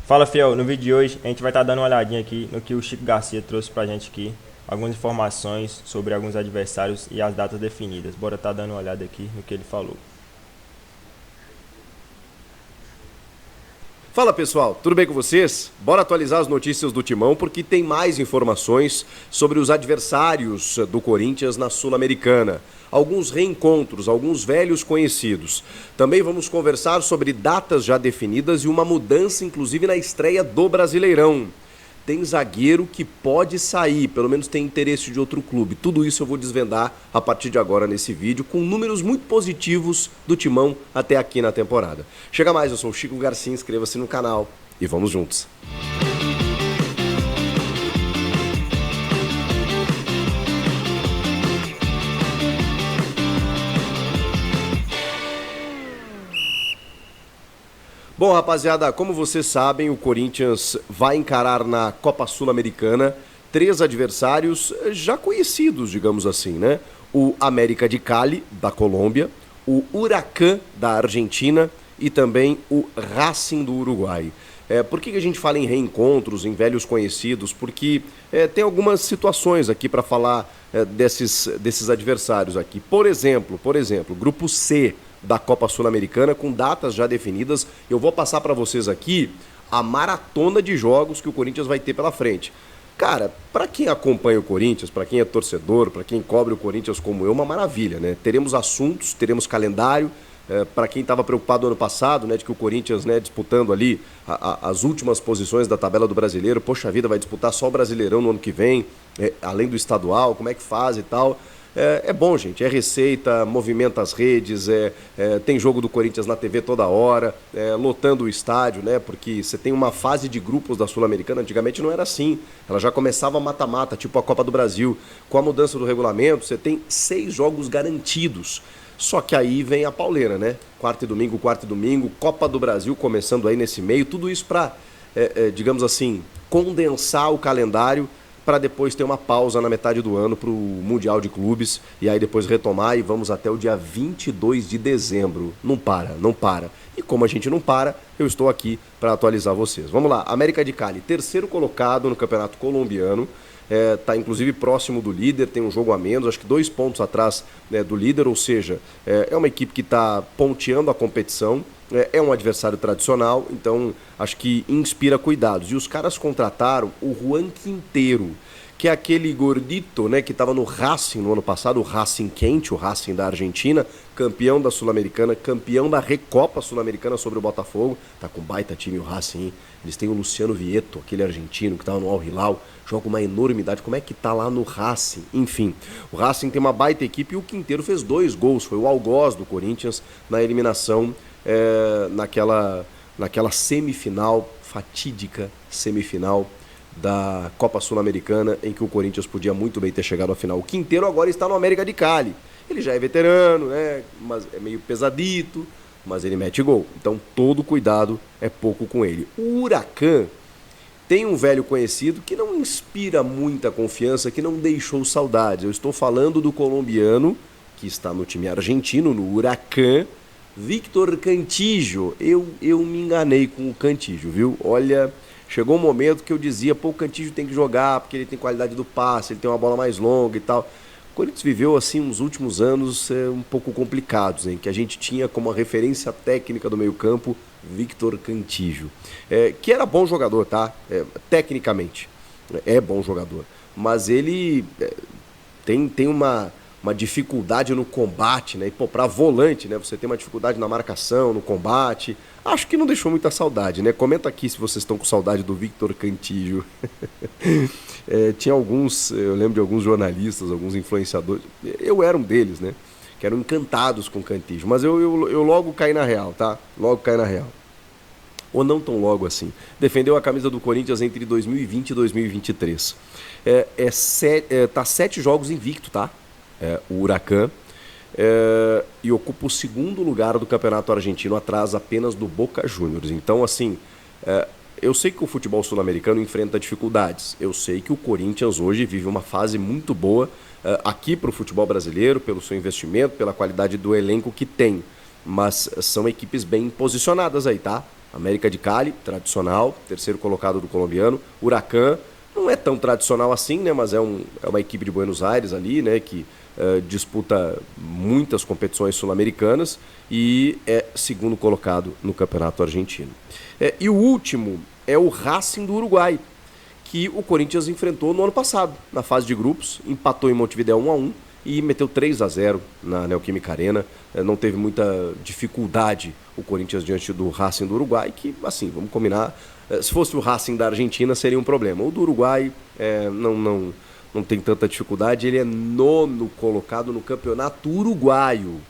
Fala, Fiel. No vídeo de hoje a gente vai estar dando uma olhadinha aqui no que o Chico Garcia trouxe pra gente aqui. Algumas informações sobre alguns adversários e as datas definidas. Bora estar dando uma olhada aqui no que ele falou. Fala pessoal, tudo bem com vocês? Bora atualizar as notícias do Timão porque tem mais informações sobre os adversários do Corinthians na Sul-Americana. Alguns reencontros, alguns velhos conhecidos. Também vamos conversar sobre datas já definidas e uma mudança inclusive na estreia do Brasileirão. Tem zagueiro que pode sair, pelo menos tem interesse de outro clube. Tudo isso eu vou desvendar a partir de agora nesse vídeo, com números muito positivos do Timão até aqui na temporada. Chega mais, eu sou o Chico Garcia, inscreva-se no canal e vamos juntos. Bom, rapaziada, como vocês sabem, o Corinthians vai encarar na Copa Sul-Americana 3 adversários já conhecidos, digamos assim, né? O América de Cali, da Colômbia, o Huracán, da Argentina e também o Racing do Uruguai. Por que a gente fala em reencontros, em velhos conhecidos? Porque tem algumas situações aqui para falar desses adversários aqui. Por exemplo, Grupo C da Copa Sul-Americana, com datas já definidas. Eu vou passar para vocês aqui a maratona de jogos que o Corinthians vai ter pela frente. Cara, para quem acompanha o Corinthians, para quem é torcedor, para quem cobre o Corinthians como eu, uma maravilha, né? Teremos assuntos, teremos calendário. Para quem estava preocupado ano passado, né, de que o Corinthians, né, disputando ali as últimas posições da tabela do Brasileiro, poxa vida, vai disputar só o Brasileirão no ano que vem, além do estadual, como é que faz e tal. É bom, gente, é receita, movimenta as redes, tem jogo do Corinthians na TV toda hora, lotando o estádio, né? Porque você tem uma fase de grupos da Sul-Americana, antigamente não era assim, ela já começava mata-mata, tipo a Copa do Brasil. Com a mudança do regulamento, você tem 6 jogos garantidos. Só que aí vem a pauleira, né? Quarta e domingo, Copa do Brasil começando aí nesse meio, tudo isso para, digamos assim, condensar o calendário para depois ter uma pausa na metade do ano para o Mundial de Clubes e aí depois retomar e vamos até o dia 22 de dezembro. Não para. E como a gente não para, eu estou aqui para atualizar vocês. Vamos lá, América de Cali, terceiro colocado no Campeonato Colombiano, está inclusive próximo do líder, tem um jogo a menos, acho que 2 pontos atrás, né, do líder, ou seja, é uma equipe que está ponteando a competição, é um adversário tradicional, então acho que inspira cuidados. E os caras contrataram o Juan Quintero, que é aquele gordito, né, que estava no Racing no ano passado, o Racing quente, o Racing da Argentina, campeão da Sul-Americana, campeão da Recopa Sul-Americana sobre o Botafogo. Tá com baita time o Racing, hein? Eles têm o Luciano Vieto, aquele argentino que estava no Al Hilal, joga uma enormidade. Como é que tá lá no Racing? Enfim, o Racing tem uma baita equipe e o Quinteiro fez 2 gols, foi o algoz do Corinthians na eliminação, naquela semifinal, fatídica semifinal da Copa Sul-Americana, em que o Corinthians podia muito bem ter chegado à final. O Quinteiro agora está no América de Cali. Ele já é veterano, né? Mas é meio pesadito, mas ele mete gol. Então todo cuidado é pouco com ele. O Huracán tem um velho conhecido que não inspira muita confiança, que não deixou saudades. Eu estou falando do colombiano, que está no time argentino, no Huracán, Víctor Cantillo. Eu me enganei com o Cantillo, viu? Olha, chegou um momento que eu dizia, pô, o Cantillo tem que jogar, porque ele tem qualidade do passe, ele tem uma bola mais longa e tal. O Corinthians viveu, assim, uns últimos anos um pouco complicados, hein? Que a gente tinha como a referência técnica do meio-campo Víctor Cantillo, que era bom jogador, tá? Tecnicamente, é bom jogador, mas ele tem uma dificuldade no combate, né? E, pô, pra volante, né? Você tem uma dificuldade na marcação, no combate. Acho que não deixou muita saudade, né? Comenta aqui se vocês estão com saudade do Víctor Cantillo. Tinha alguns, eu lembro de alguns jornalistas, alguns influenciadores, eu era um deles, né? Que eram encantados com o Cantillo, mas eu logo caí na real, tá? Logo caí na real. Ou não tão logo assim. Defendeu a camisa do Corinthians entre 2020 e 2023. Tá 7 jogos invicto, tá? O Huracán, e ocupa o 2º lugar do Campeonato Argentino, atrás apenas do Boca Juniors. Então, assim, eu sei que o futebol sul-americano enfrenta dificuldades. Eu sei que o Corinthians hoje vive uma fase muito boa aqui para o futebol brasileiro, pelo seu investimento, pela qualidade do elenco que tem. Mas são equipes bem posicionadas aí, tá? América de Cali, tradicional, terceiro colocado do colombiano. Huracan, não é tão tradicional assim, né? Mas é uma equipe de Buenos Aires ali, né? Que disputa muitas competições sul-americanas e é segundo colocado no campeonato argentino. E o último é o Racing do Uruguai, que o Corinthians enfrentou no ano passado, na fase de grupos, empatou em Montevidéu 1-1 e meteu 3-0 na Neoquímica Arena. Não teve muita dificuldade o Corinthians diante do Racing do Uruguai, que, assim, vamos combinar, se fosse o Racing da Argentina seria um problema. O do Uruguai não tem tanta dificuldade, ele é nono colocado no Campeonato Uruguaio.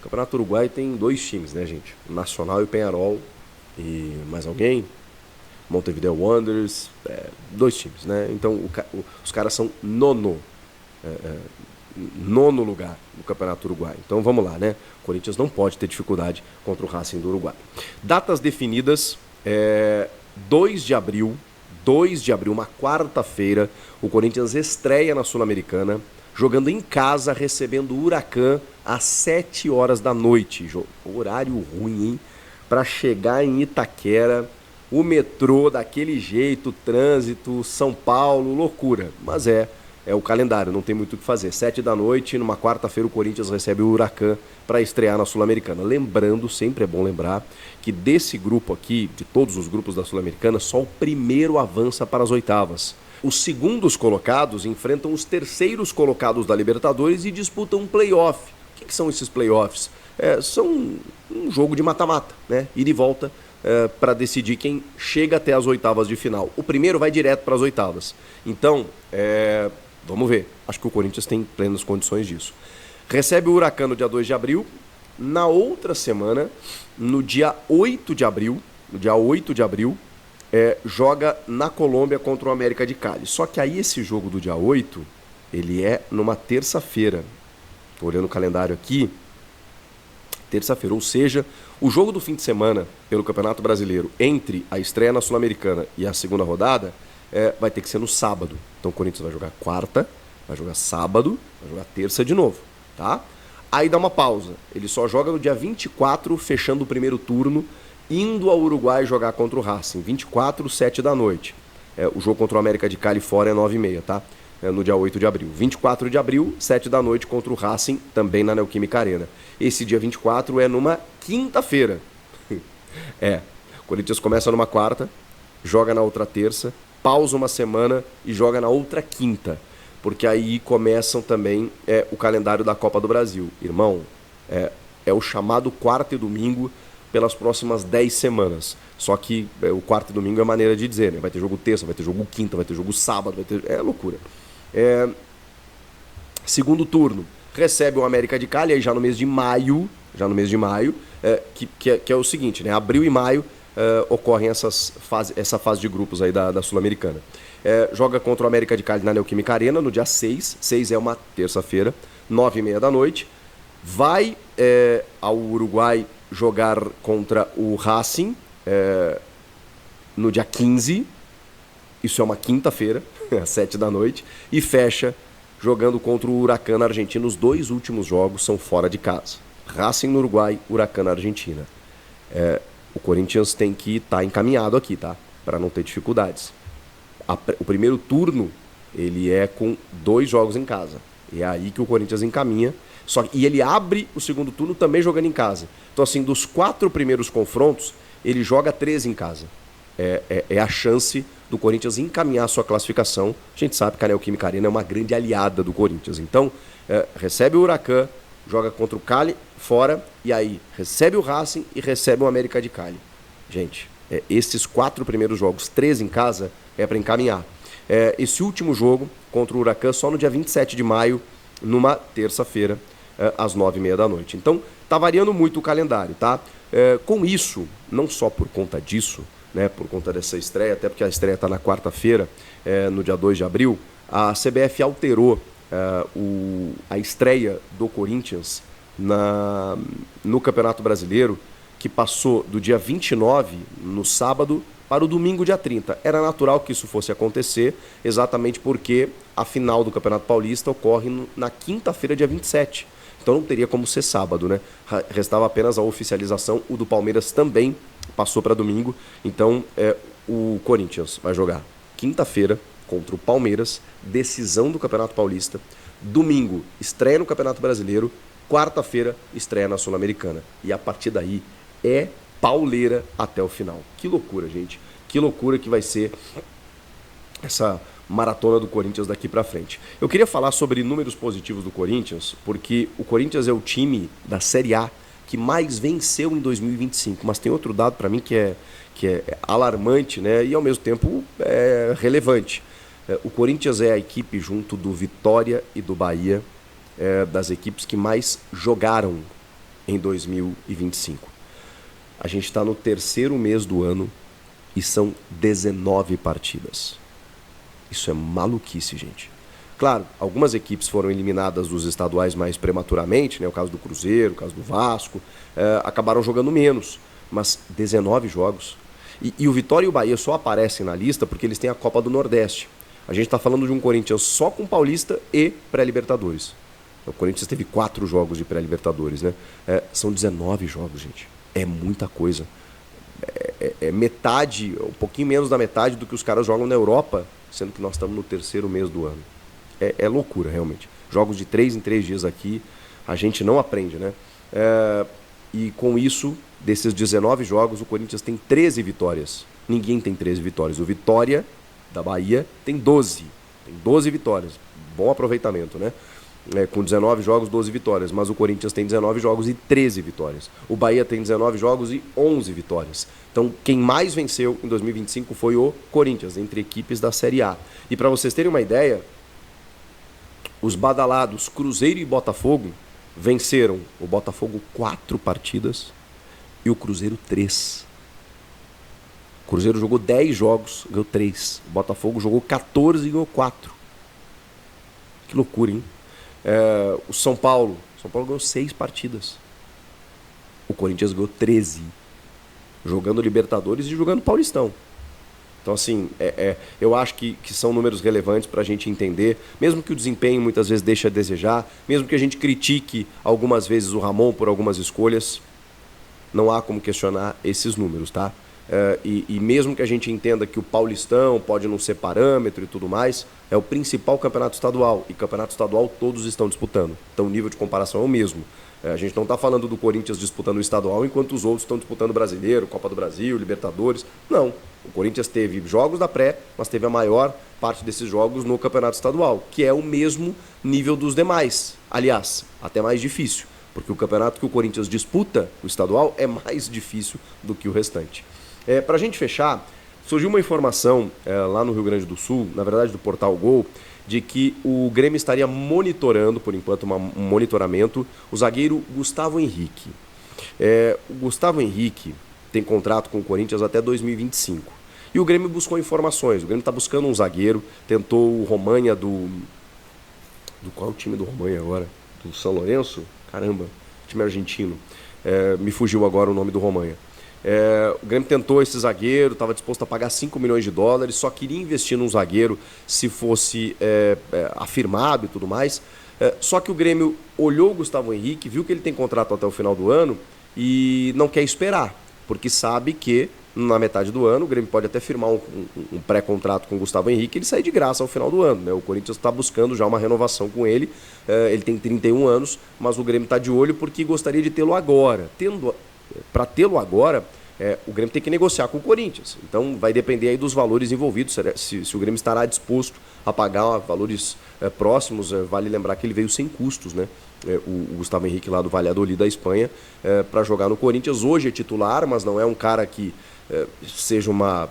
O Campeonato Uruguaio tem 2 times, né, gente? O Nacional e o Peñarol. E mais alguém? Montevideo Wanderers, 2 times, né? Então os caras são nono lugar no Campeonato Uruguaio. Então vamos lá, né? O Corinthians não pode ter dificuldade contra o Racing do Uruguai. Datas definidas, 2 de abril, uma quarta-feira, o Corinthians estreia na Sul-Americana, jogando em casa, recebendo o Huracan às 7 horas da noite. Horário ruim, hein? Para chegar em Itaquera, o metrô daquele jeito, trânsito, São Paulo, loucura. Mas é o calendário, não tem muito o que fazer. 7 da noite, numa quarta-feira, o Corinthians recebe o Huracan para estrear na Sul-Americana. Lembrando, sempre é bom lembrar, que desse grupo aqui, de todos os grupos da Sul-Americana, só o primeiro avança para as oitavas. Os segundos colocados enfrentam os terceiros colocados da Libertadores e disputam um play-off. O que são esses play-offs? São um jogo de mata-mata, né? Ida e volta para decidir quem chega até as oitavas de final. O primeiro vai direto para as oitavas. Então, vamos ver. Acho que o Corinthians tem plenas condições disso. Recebe o Huracan no dia 2 de abril. Na outra semana, no dia 8 de abril, joga na Colômbia contra o América de Cali. Só que aí esse jogo do dia 8, ele é numa terça-feira. Estou olhando o calendário aqui. Terça-feira, ou seja, o jogo do fim de semana pelo Campeonato Brasileiro entre a estreia na Sul-Americana e a segunda rodada vai ter que ser no sábado. Então o Corinthians vai jogar quarta, vai jogar sábado, vai jogar terça de novo, tá? Aí dá uma pausa, ele só joga no dia 24, fechando o primeiro turno, indo ao Uruguai jogar contra o Racing, 24, 7 da noite. O jogo contra o América de Cali fora é 9h30, tá? No dia 8 de abril. 24 de abril, 7 da noite contra o Racing, também na Neoquímica Arena. Esse dia 24 é numa quinta-feira. O Corinthians começa numa quarta, joga na outra terça, pausa uma semana e joga na outra quinta. Porque aí começam também o calendário da Copa do Brasil. Irmão, é o chamado quarta e domingo pelas próximas 10 semanas. Só que o quarto e domingo é maneira de dizer, né? Vai ter jogo terça, vai ter jogo quinta, vai ter jogo sábado, vai ter... É loucura. Segundo turno, recebe o América de Cali, aí já no mês de maio, que é o seguinte, né? Abril e maio ocorrem essa fase de grupos aí da Sul-Americana. Joga contra o América de Cali na Neoquímica Arena no dia 6, 6 é uma terça-feira, 9h30 da noite. Vai ao Uruguai jogar contra o Racing no dia 15, isso é uma quinta-feira, às 7 da noite, e fecha jogando contra o Huracan na Argentina. Os 2 últimos jogos são fora de casa. Racing no Uruguai, Huracan na Argentina. O Corinthians tem que estar encaminhado aqui, tá? Para não ter dificuldades. O primeiro turno, ele é com 2 jogos em casa. É aí que o Corinthians encaminha. E ele abre o segundo turno também jogando em casa. Então, assim, dos 4 primeiros confrontos, ele joga 3 em casa. É a chance do Corinthians encaminhar a sua classificação. A gente sabe que a Neoquímica Arena é uma grande aliada do Corinthians. Então, recebe o Huracan, joga contra o Cali fora, e aí recebe o Racing e recebe o América de Cali. Gente, esses 4 primeiros jogos, 3 em casa, é para encaminhar. Esse último jogo contra o Huracan só no dia 27 de maio, numa terça-feira, às 9h30 da noite. Então, tá variando muito o calendário, tá? Com isso, não só por conta disso, né, por conta dessa estreia, até porque a estreia está na quarta-feira, no dia 2 de abril, a CBF alterou a estreia do Corinthians no Campeonato Brasileiro, que passou do dia 29, no sábado, para o domingo, dia 30. Era natural que isso fosse acontecer, exatamente porque a final do Campeonato Paulista ocorre na quinta-feira, dia 27. Então não teria como ser sábado, né? Restava apenas a oficialização, o do Palmeiras também passou para domingo. Então, o Corinthians vai jogar quinta-feira contra o Palmeiras, decisão do Campeonato Paulista. Domingo, estreia no Campeonato Brasileiro. Quarta-feira, estreia na Sul-Americana. E a partir daí é pauleira até o final. Que loucura, gente. Que loucura que vai ser essa maratona do Corinthians daqui para frente. Eu queria falar sobre números positivos do Corinthians, porque o Corinthians é o time da Série A que mais venceu em 2025. Mas tem outro dado para mim que é alarmante, né? E ao mesmo tempo relevante. O Corinthians é a equipe, junto do Vitória e do Bahia, das equipes que mais jogaram em 2025. A gente está no terceiro mês do ano e são 19 partidas. Isso é maluquice, gente. Claro, algumas equipes foram eliminadas dos estaduais mais prematuramente, né? O caso do Cruzeiro, o caso do Vasco, acabaram jogando menos, mas 19 jogos. E o Vitória e o Bahia só aparecem na lista porque eles têm a Copa do Nordeste. A gente está falando de um Corinthians só com Paulista e pré-Libertadores. O Corinthians teve 4 jogos de pré-Libertadores, né? São 19 jogos, gente. É muita coisa. É metade, um pouquinho menos da metade do que os caras jogam na Europa, sendo que nós estamos no terceiro mês do ano. É loucura, realmente. Jogos de 3 em 3 dias aqui, a gente não aprende, né? E com isso, desses 19 jogos, o Corinthians tem 13 vitórias. Ninguém tem 13 vitórias. O Vitória, da Bahia, tem 12. Tem 12 vitórias. Bom aproveitamento, né? Com 19 jogos, 12 vitórias. Mas o Corinthians tem 19 jogos e 13 vitórias. O Bahia tem 19 jogos e 11 vitórias. Então, quem mais venceu em 2025 foi o Corinthians, entre equipes da Série A. E para vocês terem uma ideia, os badalados Cruzeiro e Botafogo venceram o Botafogo 4 partidas e o Cruzeiro 3. O Cruzeiro jogou 10 jogos, ganhou 3. O Botafogo jogou 14 e ganhou 4. Que loucura, hein? O São Paulo ganhou 6 partidas. O Corinthians ganhou 13. Jogando Libertadores e jogando Paulistão. Então, assim, eu acho que são números relevantes para a gente entender, mesmo que o desempenho muitas vezes deixe a desejar, mesmo que a gente critique algumas vezes o Ramon por algumas escolhas, não há como questionar esses números, tá? E mesmo que a gente entenda que o Paulistão pode não ser parâmetro e tudo mais, é o principal campeonato estadual, e campeonato estadual todos estão disputando. Então o nível de comparação é o mesmo. A gente não está falando do Corinthians disputando o estadual enquanto os outros estão disputando o Brasileiro, Copa do Brasil, Libertadores. Não. O Corinthians teve jogos da pré, mas teve a maior parte desses jogos no campeonato estadual, que é o mesmo nível dos demais. Aliás, até mais difícil, porque o campeonato que o Corinthians disputa, o estadual, é mais difícil do que o restante. Para a gente fechar, surgiu uma informação lá no Rio Grande do Sul, na verdade do Portal Gol, de que o Grêmio estaria monitorando, por enquanto, um monitoramento, o zagueiro Gustavo Henrique. O Gustavo Henrique tem contrato com o Corinthians até 2025. E o Grêmio buscou informações. O Grêmio está buscando um zagueiro, tentou o Romanha do qual é o time do Romanha agora? Do São Lourenço? Caramba, time argentino. Me fugiu agora o nome do Romanha. O Grêmio tentou esse zagueiro, estava disposto a pagar 5 milhões de dólares, só queria investir num zagueiro se fosse afirmado e tudo mais. Só que o Grêmio olhou o Gustavo Henrique, viu que ele tem contrato até o final do ano e não quer esperar, porque sabe que na metade do ano o Grêmio pode até firmar um pré-contrato com o Gustavo Henrique e ele sair de graça ao final do ano, né? O Corinthians está buscando já uma renovação com ele, ele tem 31 anos, mas o Grêmio está de olho porque gostaria de tê-lo agora. Para tê-lo agora, o Grêmio tem que negociar com o Corinthians. Então vai depender aí dos valores envolvidos, se o Grêmio estará disposto a pagar valores próximos. Vale lembrar que ele veio sem custos, né? O Gustavo Henrique lá do Valladolid da Espanha, para jogar no Corinthians. Hoje é titular, mas não é um cara que seja uma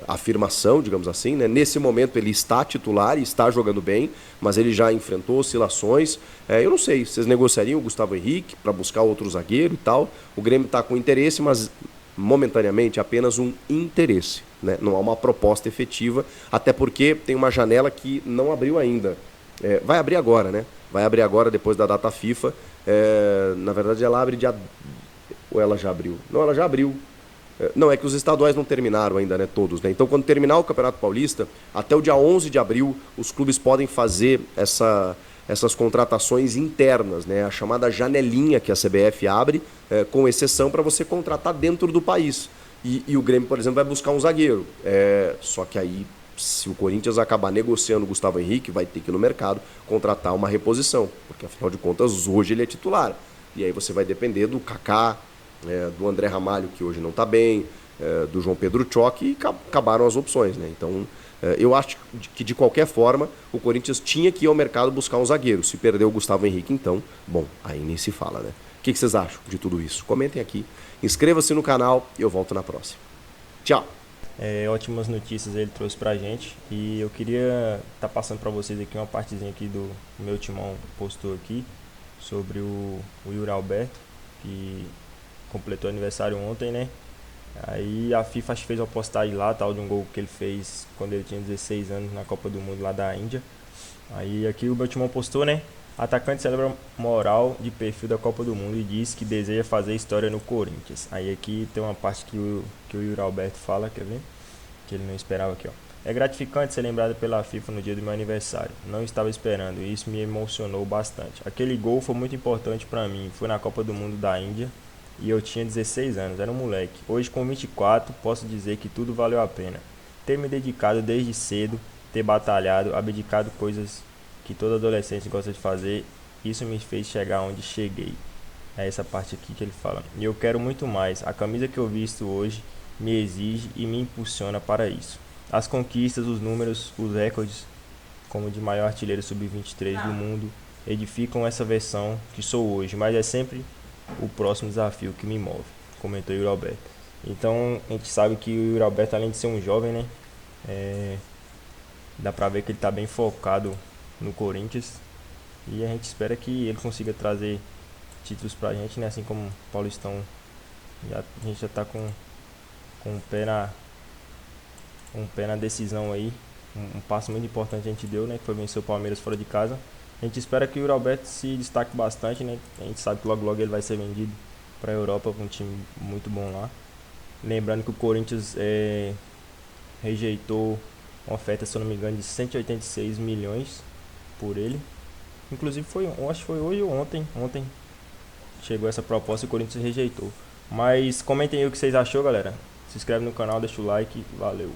afirmação, digamos assim, né? Nesse momento ele está titular e está jogando bem, mas ele já enfrentou oscilações. Eu não sei, vocês negociariam o Gustavo Henrique para buscar outro zagueiro e tal? O Grêmio está com interesse, mas momentaneamente apenas um interesse, né? Não há uma proposta efetiva, até porque tem uma janela que não abriu ainda. Vai abrir agora, né? Vai abrir agora depois da data FIFA. Na verdade ela abre dia... Ou ela já abriu? Não, ela já abriu. Não, é que os estaduais não terminaram ainda, né, todos, né? Então, quando terminar o Campeonato Paulista, até o dia 11 de abril, os clubes podem fazer essas contratações internas, né? A chamada janelinha que a CBF abre, com exceção para você contratar dentro do país. E o Grêmio, por exemplo, vai buscar um zagueiro. Só que aí, se o Corinthians acabar negociando o Gustavo Henrique, vai ter que ir no mercado contratar uma reposição, porque afinal de contas hoje ele é titular. E aí você vai depender do Kaká, do André Ramalho, que hoje não está bem, do João Pedro Choque, e acabaram as opções, né? Então, eu acho que de qualquer forma o Corinthians tinha que ir ao mercado buscar um zagueiro. Se perder o Gustavo Henrique, então, bom, aí nem se fala, né? O que vocês acham de tudo isso? Comentem aqui, inscreva-se no canal e eu volto na próxima. Tchau! Ótimas notícias ele trouxe pra gente, e eu queria estar passando pra vocês aqui uma partezinha aqui do meu timão postou aqui sobre o Yuri Alberto, que completou aniversário ontem, né? Aí a FIFA acho que fez uma postagem lá, tal, de um gol que ele fez quando ele tinha 16 anos na Copa do Mundo lá da Índia. Aí aqui o meu timão postou, né? Atacante celebra moral de perfil da Copa do Mundo e diz que deseja fazer história no Corinthians. Aí aqui tem uma parte que o Yuri Alberto fala, quer ver? Que ele não esperava aqui, ó. É gratificante ser lembrado pela FIFA no dia do meu aniversário. Não estava esperando e isso me emocionou bastante. Aquele gol foi muito importante para mim. Foi na Copa do Mundo da Índia e eu tinha 16 anos, era um moleque. Hoje com 24 posso dizer que tudo valeu a pena. Ter me dedicado desde cedo, ter batalhado, abdicado coisas que todo adolescente gosta de fazer, isso me fez chegar onde cheguei. É essa parte aqui que ele fala. E eu quero muito mais. A camisa que eu visto hoje me exige e me impulsiona para isso. As conquistas, os números, os recordes, como de maior artilheiro sub-23 do mundo, edificam essa versão que sou hoje, mas é sempre o próximo desafio que me move, comentou o Yuri Alberto. Então a gente sabe que o Yuri Alberto, além de ser um jovem, né, dá pra ver que ele tá bem focado no Corinthians, e a gente espera que ele consiga trazer títulos pra gente, né, assim como o Paulistão, a gente já tá com o pé na decisão aí. Um passo muito importante a gente deu, né, que foi vencer o Palmeiras fora de casa. A gente espera que o Yuri Alberto se destaque bastante, né? A gente sabe que logo logo ele vai ser vendido para a Europa com um time muito bom lá. Lembrando que o Corinthians rejeitou uma oferta, se eu não me engano, de 186 milhões por ele. Inclusive acho que foi hoje ou ontem chegou essa proposta e o Corinthians rejeitou. Mas comentem aí o que vocês achou, galera. Se inscreve no canal, deixa o like, valeu.